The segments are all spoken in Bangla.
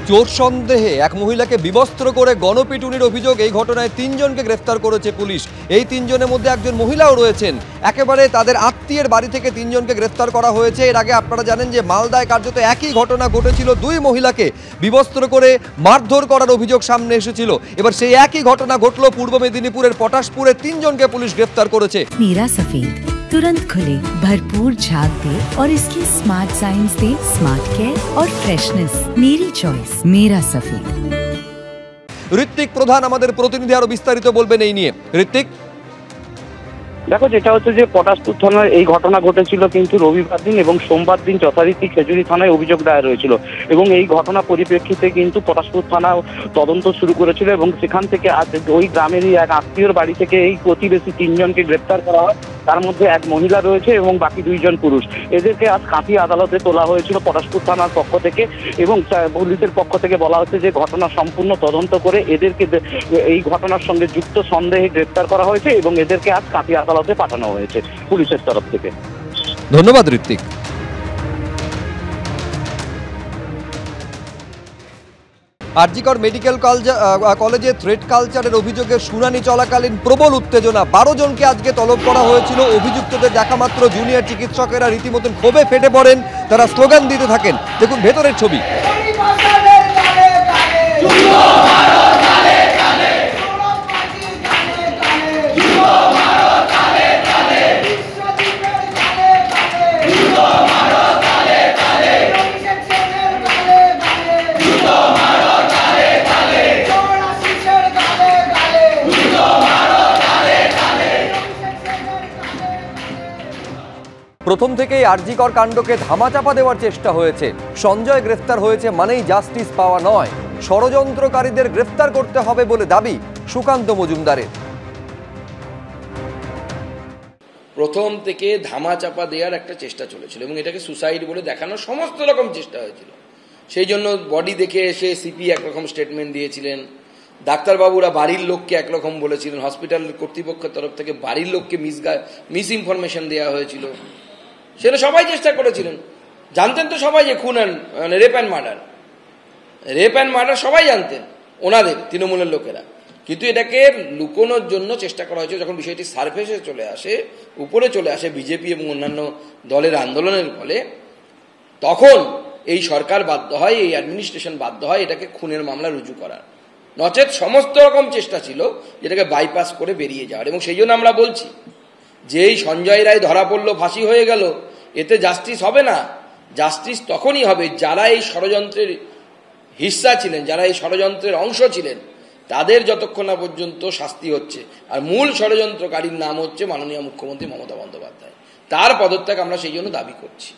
চোর সন্দেহে এক মহিলাকে বিবস্ত্র করে গণপিটুনির অভিযোগ। এই ঘটনায় 3 জনকে গ্রেফতার করেছে পুলিশ। এই 3 জনের মধ্যে একজন মহিলাও রয়েছেন। একেবারে তাদের আত্মীয়ের বাড়ি থেকে 3 জনকে গ্রেফতার করা হয়েছে। এর আগে আপনারা জানেন যে মালদায় কার্যত একই ঘটনা ঘটেছিল। 2 মহিলাকে বিবস্ত্র করে মারধর করার অভিযোগ সামনে এসেছিল। এবার সেই একই ঘটনা ঘটল পূর্ব মেদিনীপুরের পটাশপুরে। 3 জনকে পুলিশ গ্রেফতার করেছে। मीरा सफेद तुरंत खुले, भरपूर झाग दे और इसकी स्मार्ट साइंस दे स्मार्ट केयर और फ्रेशनेस। मेरी चॉइस मेरा सफेद। ঋত্বিক প্রধান আমাদের প্রতিনিধি আরো বিস্তারিত বলবেন এই নিয়ে। ঋত্বিক, দেখো, যেটা হচ্ছে যে পটাশপুর থানায় এই ঘটনা ঘটেছিল কিন্তু রবিবার দিন এবং সোমবার দিন যথারীতি খেজুরি থানায় অভিযোগ দায়ের হয়েছিল এবং এই ঘটনা পরিপ্রেক্ষিতে কিন্তু পটাশপুর থানা তদন্ত শুরু করেছিল এবং সেখান থেকে আজ ওই গ্রামেরই এক আত্মীয়র বাড়ি থেকে এই প্রতিবেশী 3 জনকে গ্রেপ্তার করা হয়। তার মধ্যে এক মহিলা রয়েছে এবং বাকি 2 জন পুরুষ। এদেরকে আজ কাঁথি আদালতে তোলা হয়েছিল পটাশপুর থানার পক্ষ থেকে এবং পুলিশের পক্ষ থেকে বলা হচ্ছে যে ঘটনা সম্পূর্ণ তদন্ত করে এদেরকে এই ঘটনার সঙ্গে যুক্ত সন্দেহে গ্রেপ্তার করা হয়েছে এবং এদেরকে আজ কাঁথি আদালতে পাঠানো হয়েছে পুলিশের তরফ থেকে। ধন্যবাদ ঋত্বিক। আরজিকর মেডিকেল কলেজে থ্রেড কালচারের অভিযোগে শুনানি চলাকালীন প্রবল উত্তেজনা। 12 জনকে আজকে তলব করা হয়েছিল। অভিযুক্তদের দেখা মাত্র জুনিয়র চিকিৎসকেরা রীতিমতন ক্ষোভে ফেটে পড়েন। তারা স্লোগান দিতে থাকেন। দেখুন ভেতরের ছবি। প্রথম থেকেই আরজিকর কাণ্ডকে ধামাচাপা দেওয়ার চেষ্টা হয়েছে। সঞ্জয় গ্রেফতার হয়েছে মানেই জাস্টিস পাওয়া নয়, ষড়যন্ত্রকারীদের গ্রেফতার করতে হবে বলে দাবি সুকান্ত মজুমদারের। প্রথম থেকে ধামাচাপা দেওয়ার একটা চেষ্টা চলেছিল এবং এটাকে সুসাইড বলে দেখানোর সমস্ত রকম চেষ্টা হয়েছিল। সেই জন্য বডি দেখে এসে সিপি একরকম স্টেটমেন্ট দিয়েছিলেন, ডাক্তারবাবুরা বাড়ির লোককে একরকম বলেছিলেন, হসপিটাল কর্তৃপক্ষের তরফ থেকে বাড়ির লোককে মিস ইনফরমেশন দেওয়া হয়েছিল। সেটা সবাই চেষ্টা করেছিলেন। জানতেন তো সবাই যে খুন রেপ অ্যান্ড মার্ডার সবাই জানতেন, ওনাদের তৃণমূলের লোকেরা। কিন্তু এটাকে লুকোনোর জন্য চেষ্টা করা হয়েছে। যখন বিষয়টি সারফেসে চলে আসে, উপরে চলে আসে বিজেপি এবং অন্যান্য দলের আন্দোলনের ফলে, তখন এই সরকার বাধ্য হয়, এই অ্যাডমিনিস্ট্রেশন বাধ্য হয় এটাকে খুনের মামলা রুজু করার। নচেত সমস্ত রকম চেষ্টা ছিল যেটাকে বাইপাস করে বেরিয়ে যাওয়ার। এবং সেই জন্য আমরা বলছি যে এই সঞ্জয় রায় ধরা পড়লো, ফাঁসি হয়ে গেল, এতে জাস্টিস হবে না। জাস্টিস তখনই হবে যারা এই ষড়যন্ত্রের হিস্সা ছিলেন, যারা এই ষড়যন্ত্রের অংশ ছিলেন, তাদের যতক্ষণ না পর্যন্ত শাস্তি হচ্ছে। আর মূল ষড়যন্ত্রকারীর নাম হচ্ছে মাননীয় মুখ্যমন্ত্রী মমতা বন্দ্যোপাধ্যায়। তার পদত্যাগ আমরা সেই জন্য দাবি করছি।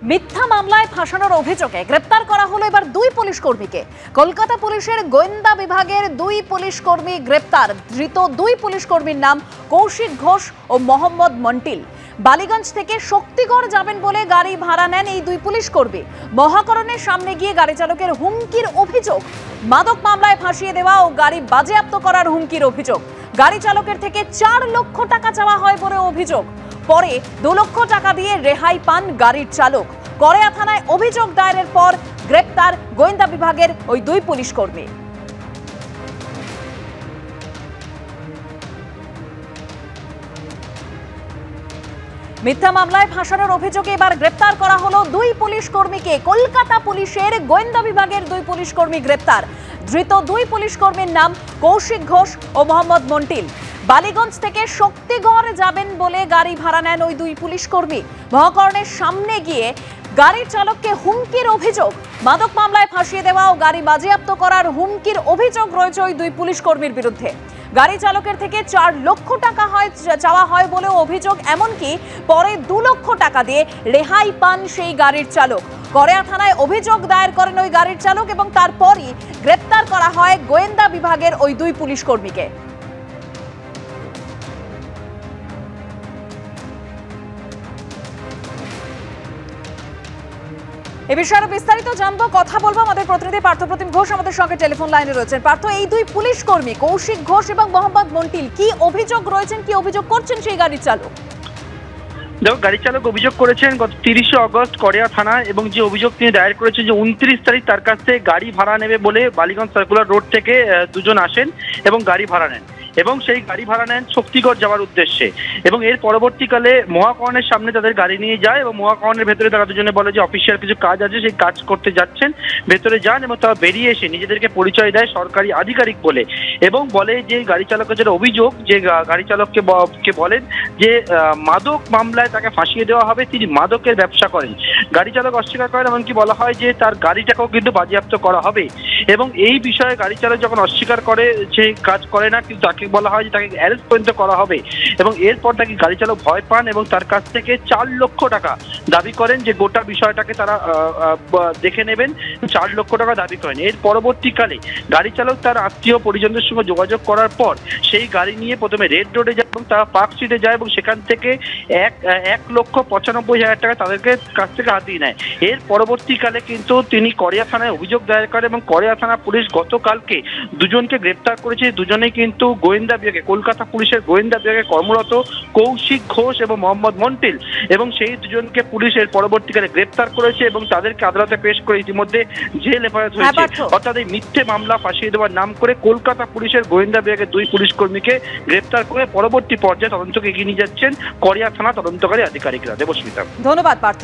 মিথ্যা মামলায় ফাঁসানোর অভিযোগে গ্রেপ্তার করা হলো এবার 2 পুলিশ কর্মীকে। কলকাতা পুলিশের গোয়েন্দা বিভাগের 2 পুলিশ কর্মী গ্রেপ্তার। ধৃত 2 পুলিশ কর্মীর নাম কৌশিক ঘোষ ও মোহাম্মদ মন্টিল। বালিগঞ্জ থেকে শক্তিগড় যাবেন বলে গাড়ি ভাড়া নেন এই 2 পুলিশ কর্মী। মহাকরণের সামনে গিয়ে গাড়ি চালকের হুমকির অভিযোগ। মাদক মামলায় ফাঁসিয়ে দেওয়া ও গাড়ি বাজেয়াপ্ত করার হুমকির অভিযোগ। গাড়ি চালকের থেকে 4 লক্ষ টাকা চাওয়া হয় বলে অভিযোগ। পরে 2 লক্ষ টাকা দিয়ে রেহাই পান গাড়ির চালক। করেয়া থানায় অভিযোগ দায়েরের পর গ্রেপ্তার গোয়েন্দা বিভাগের ওই 2 পুলিশ কর্মী। মিথ্যা মামলায় ফাঁসানোর অভিযোগে এবার গ্রেপ্তার করা হলো 2 পুলিশ কর্মীকে। কলকাতা পুলিশের গোয়েন্দা বিভাগের 2 পুলিশ কর্মী গ্রেপ্তার। ধৃত 2 পুলিশ কর্মীর নাম কৌশিক ঘোষ ও মোহাম্মদ মন্টিল। বালিগঞ্জ থেকে শক্তিগড় যাবেন বলে গাড়ি ভাড়া নেন ওই 2 পুলিশ কর্মী। মহাকরণের সামনে গিয়ে গাড়ির চালককে হুমকির অভিযোগ। মাদক মামলায় ফাঁসিয়ে দেওয়া ও গাড়ি বাজেয়াপ্ত করার হুমকির অভিযোগ রয়েছে ওই 2 পুলিশ কর্মীর বিরুদ্ধে। গাড়ি চালকের থেকে 4 লক্ষ টাকা চাওয়া হয় বলেও অভিযোগ। এমনকি পরে 2 লক্ষ টাকা দিয়ে রেহাই পান সেই গাড়ির চালক। করেয়া থানায় অভিযোগ দায়ের করেন ওই গাড়ির চালক এবং তারপরই গ্রেপ্তার করা হয় গোয়েন্দা বিভাগের ওই 2 পুলিশ কর্মীকে। এ বিষয়ে বিস্তারিত জানবো, কথা বলবো আমাদের প্রতিনিধি পার্থপ্রতিম ঘোষ আমাদের সঙ্গে টেলিফোন লাইনে রয়েছেন। পার্থ, এই 2 পুলিশ কর্মী কৌশিক ঘোষ এবং মোহাম্মদ মন্টিল কি অভিযোগ রয়েছেন, কি অভিযোগ করছেন সেই গাড়ির চালক? দেখো, গাড়ি চালক অভিযোগ করেছেন গত 30শে অগস্ট কড়িয়া থানায়, এবং যে অভিযোগ তিনি দায়ের করেছেন যে 29 তারিখ তার কাছ থেকে গাড়ি ভাড়া নেবে বলে বালিগঞ্জ সার্কুলার রোড থেকে দুজন আসেন এবং গাড়ি ভাড়া নেন, এবং সেই গাড়ি ভাড়া নেন শক্তিগড় যাওয়ার উদ্দেশ্যে। এবং এর পরবর্তীকালে মহাকরণের সামনে তাদের গাড়ি নিয়ে যায় এবং মহাকরণের ভেতরে তারা দুজনে বলে যে অফিসিয়াল কিছু কাজ আছে, সেই কাজ করতে যাচ্ছেন, ভেতরে যান এবং তারা বেরিয়ে এসে নিজেদেরকে পরিচয় দেয় সরকারি আধিকারিক বলে, এবং বলে যে গাড়ি চালকের যেটা অভিযোগ, যে গাড়ি চালককে বলেন যে মাদক মামলায় তাকে ফাঁসিয়ে দেওয়া হবে, তিনি মাদকের ব্যবসা করেন। গাড়ি চালক অস্বীকার করেন, এমনকি বলা হয় যে তার গাড়িটাকেও কিন্তু বাজেয়াপ্ত করা হবে। এবং এই বিষয়ে গাড়ি চালক যখন অস্বীকার করে যে কাজ করে না, কিন্তু তাকে বলা হয় যে তাকে অ্যারেস্ট পর্যন্ত করা হবে, এবং এরপর তাকে গাড়ি চালক ভয় পান এবং তার কাছ থেকে 4 লক্ষ টাকা দাবি করেন যে গোটা বিষয়টাকে তারা দেখে নেবেন। 4 লক্ষ টাকা দাবি করেন। এর পরবর্তীকালে গাড়ি চালক তার আত্মীয় পরিজনদের সঙ্গে যোগাযোগ করার পর সেই গাড়ি নিয়ে প্রথমে রেড রোডে যায় এবং তারা পার্ক স্ট্রিটে যায় এবং সেখান থেকে 1,95,000 টাকা তাদেরকে কাছ থেকে হাতিয়ে নেয়। এর পরবর্তীকালে কিন্তু তিনি কড়িয়া থানায় অভিযোগ দায়ের করেন এবং কড়িয়া থানা পুলিশ গতকালকে দুজনকে গ্রেপ্তার করেছে। দুজনেই কিন্তু গোয়েন্দা বিভাগে, কলকাতা পুলিশের গোয়েন্দা বিভাগে কর্মরত কৌশিক ঘোষ এবং মোহাম্মদ মন্টিল, এবং সেই দুজনকে পুলিশের পরবর্তীকালে গ্রেপ্তার করেছে এবং তাদেরকে আদালতে পেশ করে ইতিমধ্যে জেল হেফাজত হয়েছে। অর্থাৎ এই মিথ্যে মামলা ফাঁসিয়ে দেওয়ার নাম করে কলকাতা পুলিশের গোয়েন্দা বিভাগের 2 পুলিশ কর্মীকে গ্রেপ্তার করে পরবর্তী পর্যায়ে তদন্তকে এগিয়ে নিয়ে যাচ্ছেন কড়িয়া থানা তদন্তকারী আধিকারিকরা। দেবস্মিতা, ধন্যবাদ পার্থ।